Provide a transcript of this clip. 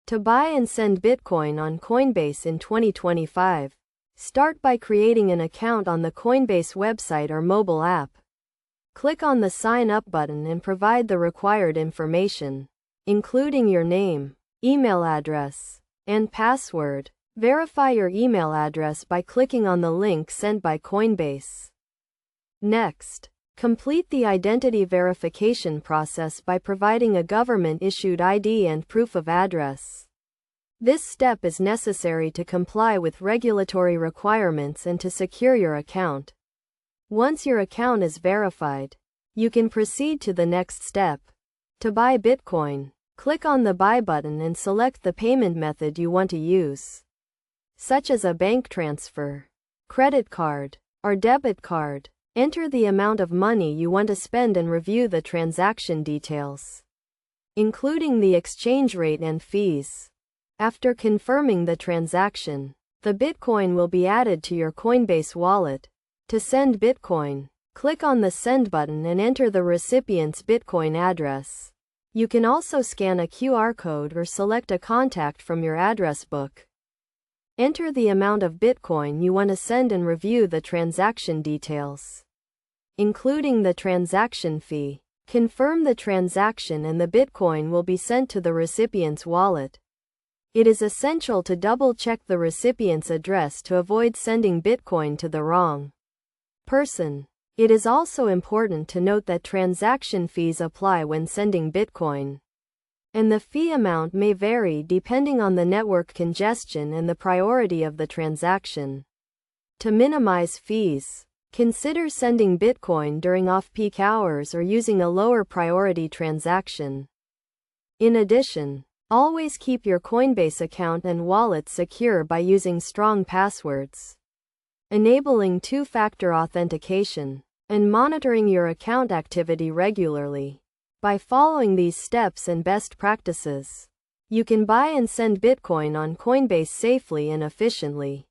To buy and send Bitcoin on Coinbase in 2025, start by creating an account on the Coinbase website or mobile app. Click on the Sign Up button and provide the required information, including your name, email address, and password. Verify your email address by clicking on the link sent by Coinbase. Next, complete the identity verification process by providing a government-issued ID and proof of address. This step is necessary to comply with regulatory requirements and to secure your account. Once your account is verified, you can proceed to the next step. To buy Bitcoin, click on the Buy button and select the payment method you want to use, such as a bank transfer, credit card, or debit card. Enter the amount of money you want to spend and review the transaction details, including the exchange rate and fees. After confirming the transaction, the Bitcoin will be added to your Coinbase wallet. To send Bitcoin, click on the Send button and enter the recipient's Bitcoin address. You can also scan a QR code or select a contact from your address book. Enter the amount of Bitcoin you want to send and review the transaction details, including the transaction fee. Confirm the transaction and the Bitcoin will be sent to the recipient's wallet. It is essential to double-check the recipient's address to avoid sending Bitcoin to the wrong person. It is also important to note that transaction fees apply when sending Bitcoin, and the fee amount may vary depending on the network congestion and the priority of the transaction. To minimize fees, consider sending Bitcoin during off-peak hours or using a lower priority transaction. In addition, always keep your Coinbase account and wallet secure by using strong passwords, enabling two-factor authentication, and monitoring your account activity regularly. By following these steps and best practices, you can buy and send Bitcoin on Coinbase safely and efficiently.